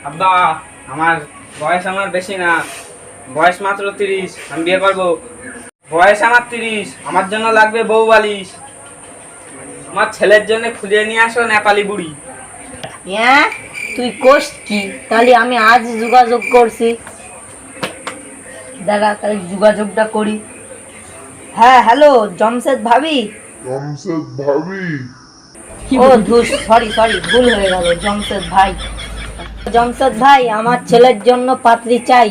আব্বা, আমার বয়স বেশি না, বয়স মাত্র 30। আমি বিয়ে করবো। বয়স আমার 30, আমার জন্য লাগবে বউ বালিশ। আমার ছেলের জন্য খুঁজে নিয়ে আসো নেপালি বুড়ি। হ্যাঁ, তুই কোস কি? তাহলে আমি আজ যোগাযোগ করছি, দাঁড়া তাহলে যোগাযোগটা করি। হ্যাঁ, হ্যালো জমশেদ ভাবি। ও সরি ভুল হয়ে গেল। জমশেদ ভাই, আমার ছেলের জন্য পাত্রী চাই।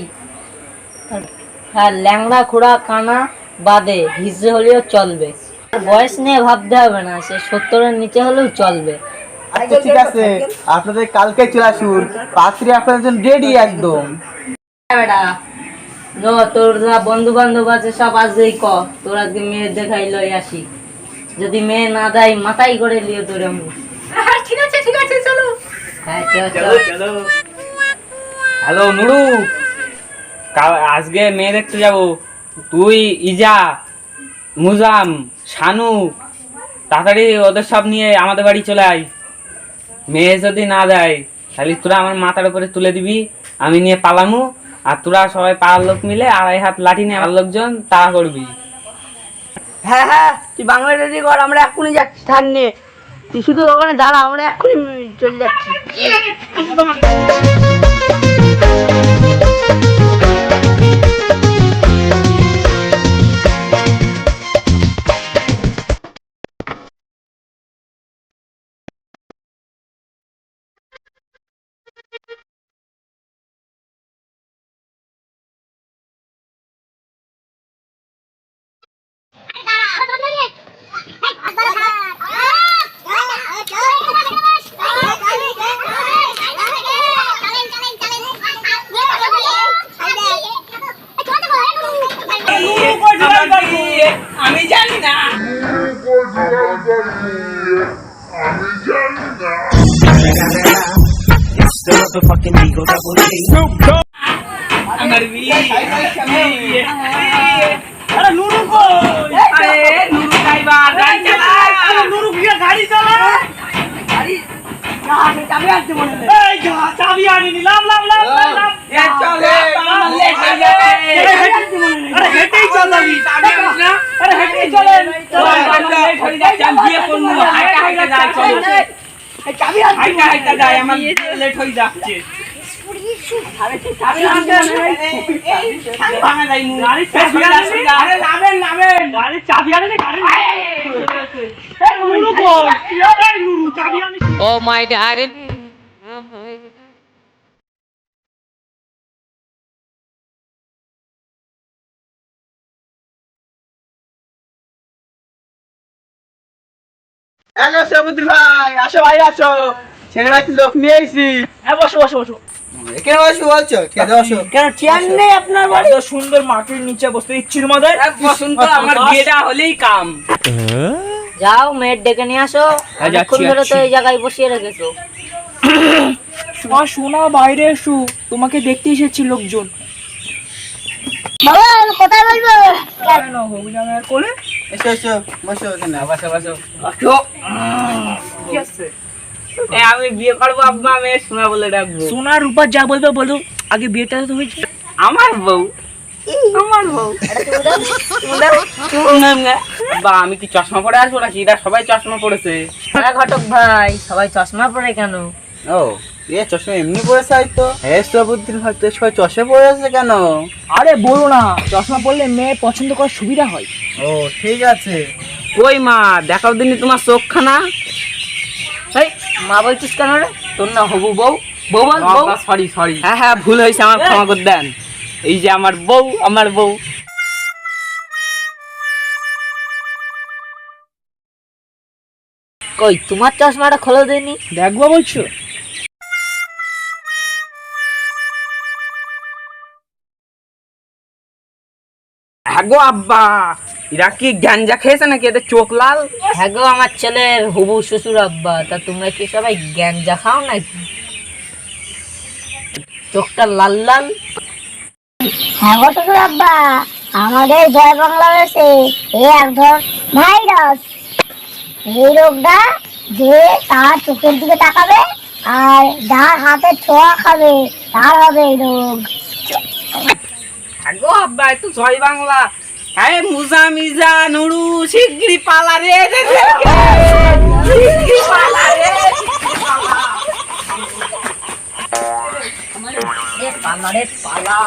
হ্যাঁ, ল্যাংড়া খোড়া কানা বাদে হিজড়ে হলেও চলবে। বয়স নিয়ে ভাবতে হবে না, সে 70-এর নিচে হলেও চলবে। আচ্ছা ঠিক আছে, আপনাদের কালকে চলে আসুন, পাত্রী আপনাদের জন্য রেডি একদম। বেটা তোর যা বন্ধু বান্ধব আছে সব আজই ক, তোর আজকে মেয়ে দেখাই লই আসি। যদি মেয়ে না দেয় মাথায় করে লিয়ে তোর আমি। ঠিক আছে চলো। হ্যাঁ চলো। হ্যালো নুরু, আজকে মেয়ে দেখতে যাবো। তুই, ইজা, মুজাম, শানু, তাড়াতাড়ি ওদের সব নিয়ে আমাদের বাড়ি চলে আয়। মেয়ে যদি না দেয় তাহলে তোরা আমার মাথার উপরে তুলে দিবি, আমি নিয়ে পালামু। আর তোরা সবাই পাড়ার লোক মিলে 2.5 হাত লাঠি নিয়ে আমার লোকজন তাড়া করবি। হ্যাঁ, তুই বাংলা রেডি কর, আমরা এক্ষুনি যাচ্ছি। ধান নিয়ে তুই শুধু ওখানে দাঁড়া, আমরা এক্ষুনি চলে যাচ্ছি। আমি জানি না। আমার বিয়ে। আরে নুরু কই? আরে নুরু ড্রাইভার, গাড়ি চালা। আরে নুরু গিয়ে গাড়ি চালা। গাড়ি চাবি আনতে বলে। এই যা চাবি আনি নিলাম। এ চলে, আমার লেট হয়ে যাবে। আরে হেঁটেই চলাবি, চাবি আনিস না? আরে হেঁটেই চলেন। আমার লেট হয়ে যাচ্ছে, আমি বিয়ে করব। হাইটা যাই চলো। এই চাবি আনতে হাইটা যাই, আমার লেট হয়ে যাচ্ছে। আরে চাবি আনতে ভাঙা যাই নুরু। আরে চাবি আনি। আরে নামেন। আরে চাবি আনি গাড়ি। এই নুরু কই? এই নুরু চাবি আনি। ও মাই ডার্লিং। হ্যালো সাবুদ্রি ভাই, আসো ভাই আসো, ছেলে ভাই লোক নিয়ে আইছি। হ্যাঁ, বসো। এখানে বসো বলছো, ঠিক আছে বসো। কেন চেয়ার নেই আপনার বাড়ি? এত সুন্দর মাটির নিচে বসতে ইচ্ছির মধ্যে বসুন তো, আমার বিয়েটা হলেই কাম। যাও মেয়ের ডেকে নিয়ে আসো। অনেকক্ষণ ধরে তো এই জায়গায় বসিয়ে রেখেছো। শোনা বাইরে এসো, তোমাকে দেখতে এসেছি লোকজন। বাবা আমি কোথায় বলবো? কেন অভিযানের কোলে? এসো বসো এখানে। বসো। কি আছে? আমি বিয়ে করবো আব্বা, আমি সোনা বলে ডাকবো। সোনার রূপা যা বলবে বলো, আগে বিয়েটা তো হয়েছে। আমার বউ। বা আমি কি চশমা পরে আসবো নাকি? এরা সবাই চশমা পড়েছে। হ্যাঁ ঘটক ভাই, সবাই চশমা পরে কেন? ও এ চশমা এমনি পড়েছে হয়তো। হ্যাঁ সাবুদ্দিন ভাই, তো সবাই চশমা পড়েছে কেন? আরে বলো না, চশমা পরলে মেয়ে পছন্দ করার সুবিধা হয়। ও ঠিক আছে। কই মা, দেখাও দিনই তোমার চোখখানা। এই মা বলছিস কেন রে? তোর না হবু বউ? বউ সরি। হ্যাঁ ভুল হয়েছে, আমার ক্ষমা করে দেন। এই যে আমার বউ। কই তোমার চশমাটা খোলো দেয়নি? দেখবো বলছো? হ্যাঁ গো আব্বা, এরা কি গ্যাঞ্জা খেয়েছে নাকি? এদের চোখ লাল। হ্যাঁ গো, আমার ছেলের হবু শ্বশুর আব্বা। তা তোমরা কি সবাই গ্যাঞ্জা খাও নাকি? চোখটা লাল। হ্যাঁ গো শ্বশুর আব্বা, আমাদের জয় বাংলা হয়েছে এই এক ধর ভাইরাস। এই রোগটা যে তার চোখের দিকে তাকাবে আর যার হাতে ছোঁয়া খাবে তার হবে এই রোগ। আগো আব্বা একটু জয় বাংলা। আরে মুজা মিজা নুরু শিগগিরি পালা রে শিগগিরি পালা রে পালা রে পালা